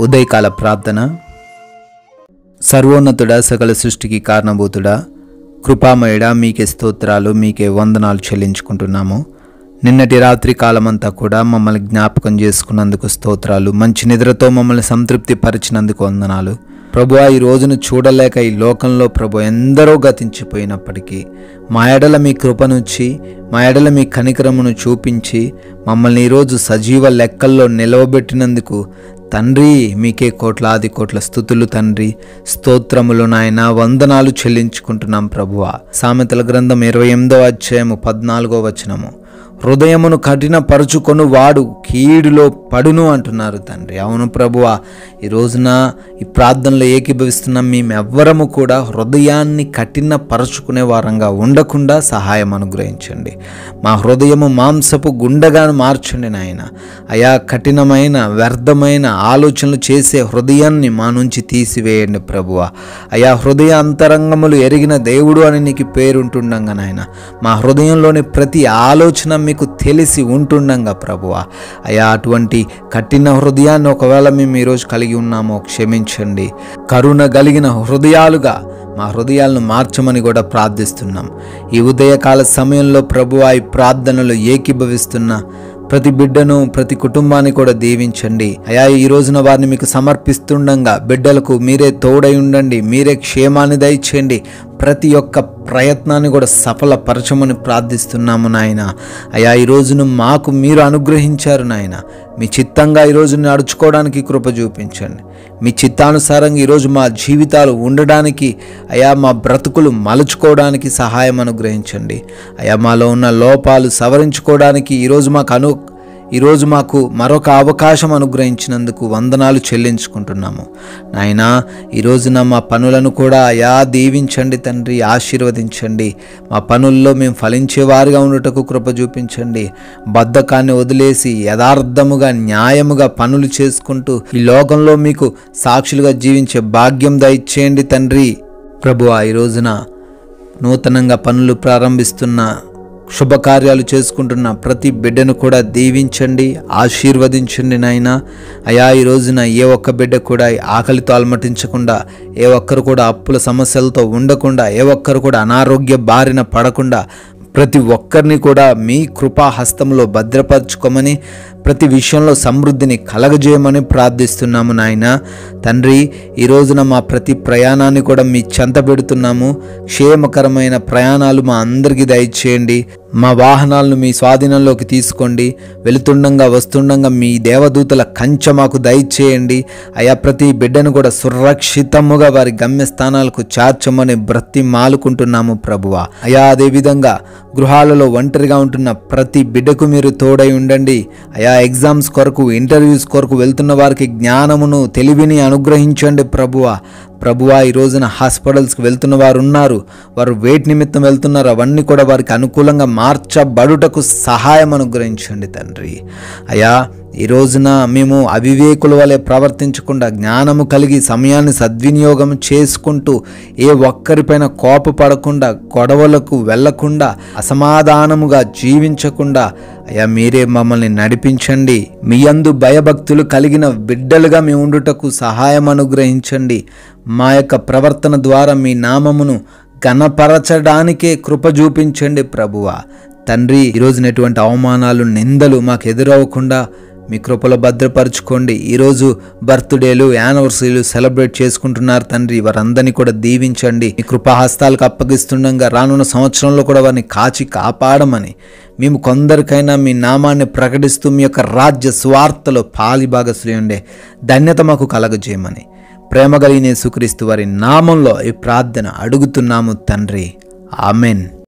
ఉదయకాల ప్రార్థన. సర్వోన్నతుడా, సకల సృష్టికి కారణభూతుడా, కృపామయుడా, మీకే స్తోత్రాలు, మీకే వందనాలు చెల్లించుకుంటున్నాము. నిన్నటి రాత్రి కాలమంతా కూడా మమ్మల్ని జ్ఞాపకం చేసుకున్నందుకు స్తోత్రాలు. మంచి నిద్రతో మమ్మల్ని సంతృప్తి పరిచినందుకు వందనాలు. ప్రభువా, ఈ రోజును చూడలేక ఈ లోకంలో ప్రభు ఎందరో గతించిపోయినప్పటికీ మా ఎడల మీ కృపనుచ్చి, మా ఎడల మీ కనికరమును చూపించి మమ్మల్ని ఈరోజు సజీవ లెక్కల్లో నిలవబెట్టినందుకు తండ్రి, మీకే కోట్లాది కోట్ల స్తుతులు తండ్రి. స్తోత్రములు నాయన, వందనాలు చెల్లించుకుంటున్నాం ప్రభువా. సామెతల గ్రంథం 28వ అధ్యాయము 14వ వచనము, హృదయమును కఠినపరుచుకొను వాడు కీడులో పడును అంటున్నారు తండ్రి. అవును ప్రభువా, ఈ రోజున ఈ ప్రార్థనలో ఏకీభవిస్తున్నాం. మేమెవ్వరము కూడా హృదయాన్ని కఠినపరుచుకునే వారంగా ఉండకుండా సహాయం అనుగ్రహించండి. మా హృదయము మాంసపు గుండెగా మార్చండి నాయన. అయా, కఠినమైన వ్యర్థమైన ఆలోచనలు చేసే హృదయాన్ని మా నుంచి తీసివేయండి ప్రభువా. అయా, హృదయ అంతరంగములు ఎరిగిన దేవుడు అని నీకు పేరుంటుండగా నాయన, మా హృదయంలోని ప్రతి ఆలోచన మీకు తెలిసి ఉంటుండగా ప్రభువా. అయా, అటువంటి కఠిన హృదయాన్ని ఒకవేళ మేము ఈరోజు కలిగి ఉన్నామో క్షమించండి. కరుణ కలిగిన హృదయాలుగా మా హృదయాలను మార్చమని కూడా ప్రార్థిస్తున్నాం. ఈ ఉదయకాల సమయంలో ప్రభువా, ఈ ప్రార్థనలు ఏకీభవిస్తున్న ప్రతి బిడ్డను, ప్రతి కుటుంబాన్ని కూడా దీవించండి. అయా, ఈ రోజున వారిని మీకు సమర్పిస్తుండగా బిడ్డలకు మీరే తోడై ఉండండి, మీరే క్షేమాన్ని దయచేయండి. ప్రతి ఒక్క ప్రయత్నాన్ని కూడా సఫలపరచమని ప్రార్థిస్తున్నాము నాయన. అయా, ఈ రోజును మాకు మీరు అనుగ్రహించారు నాయన. మీ చిత్తంగా ఈరోజు నడుచుకోవడానికి కృప చూపించండి. మీ చిత్తానుసారంగా ఈరోజు మా జీవితాలు ఉండడానికి, అయా, మా బ్రతుకులు మలుచుకోవడానికి సహాయం అనుగ్రహించండి. అయా, మాలో ఉన్న లోపాలు సవరించుకోవడానికి ఈరోజు మాకు మరొక అవకాశం అనుగ్రహించినందుకు వందనాలు చెల్లించుకుంటున్నాము నాయనా. ఈ రోజున మా పనులను కూడా అయా దీవించండి తండ్రి, ఆశీర్వదించండి. మా పనుల్లో మేము ఫలించేవారుగా ఉండటకు కృప చూపించండి. బద్ధకాన్ని వదిలేసి యథార్థముగా, న్యాయముగా పనులు చేసుకుంటూ ఈ లోకంలో మీకు సాక్షులుగా జీవించే భాగ్యం దయచేయండి తండ్రి. ప్రభువా, ఈ రోజున నూతనంగా పనులు ప్రారంభిస్తున్న, శుభకార్యాలు చేసుకుంటున్న ప్రతి బిడ్డను కూడా దీవించండి, ఆశీర్వదించండి నాయన. అయా, ఈ రోజున ఏ ఒక్క బిడ్డ కూడా ఆకలితో అలమటించకుండా, ఏ ఒక్కరు కూడా అప్పుల సమస్యలతో ఉండకుండా, ఏ ఒక్కరు కూడా అనారోగ్య బారిన పడకుండా ప్రతి ఒక్కరిని కూడా మీ కృపా హస్తంలో భద్రపరచుకోమని, ప్రతి విషయంలో సమృద్ధిని కలగజేయమని ప్రార్థిస్తున్నాము నాయన. తండ్రి, ఈ రోజున మా ప్రతి ప్రయాణాన్ని కూడా మీ చెంత పెడుతున్నాము. క్షేమకరమైన ప్రయాణాలు మా అందరికీ దయచేయండి. మా వాహనాలను మీ స్వాధీనంలోకి తీసుకోండి. వెళుతుండగా వస్తుండగా మీ దేవదూతల కంచె మాకు దయచేయండి. అయా, ప్రతి బిడ్డను కూడా సురక్షితముగా వారి గమ్యస్థానాలకు చేర్చమని బ్రతిమాలుకుంటున్నాము ప్రభువా. అయా, అదేవిధంగా గృహాలలో ఒంటరిగా ఉంటున్న ప్రతి బిడ్డకు మీరు తోడై ఉండండి. అయా, ఎగ్జామ్స్ కొరకు, ఇంటర్వ్యూస్ కొరకు వెళ్తున్న వారికి జ్ఞానమును, తెలివిని అనుగ్రహించండి ప్రభువా. ప్రభువా, ఈ రోజున హాస్పిటల్స్కి వెళ్తున్న వారు ఉన్నారు, వారు వేటి నిమిత్తం వెళ్తున్నారు, అవన్నీ కూడా వారికి అనుకూలంగా మార్చబడుటకు సహాయం అనుగ్రహించండి తండ్రి. అయా, ఈ రోజున మేము అవివేకుల వలె ప్రవర్తించకుండా జ్ఞానము కలిగి సమయాన్ని సద్వినియోగం చేసుకుంటూ, ఏ ఒక్కరిపైన కోపపడకుండా, గొడవలకు వెళ్లకుండా, అసమాధానముగా జీవించకుండా అయా మీరే మమ్మల్ని నడిపించండి. మీ యందు భయభక్తులు కలిగిన బిడ్డలుగా మేము ఉండుటకు సహాయం అనుగ్రహించండి. మా యొక్క ప్రవర్తన ద్వారా మీ నామమును ఘనపరచడానికే కృప చూపించండి ప్రభువా. తండ్రి, ఈరోజున ఎటువంటి అవమానాలు, నిందలు మాకు ఎదురవ్వకుండా మీ కృపలో భద్రపరచుకోండి. ఈరోజు బర్త్డేలు, యానివర్సరీలు సెలబ్రేట్ చేసుకుంటున్నారు తండ్రి, వారందరినీ కూడా దీవించండి. మీ కృపాహస్తాలకు అప్పగిస్తుండగా రానున్న సంవత్సరంలో కూడా వారిని కాచి కాపాడమని, మేము కొందరికైనా మీ నామాన్ని ప్రకటిస్తూ మీ యొక్క రాజ్య స్వార్థలో పాలిభాగస్వాములు ఉండే ధన్యత మాకు కలగజేయమని ప్రేమ కలిగిన యేసుక్రీస్తు వారి నామంలో ఈ ప్రార్థన అడుగుతున్నాము తండ్రి. ఆమెన్.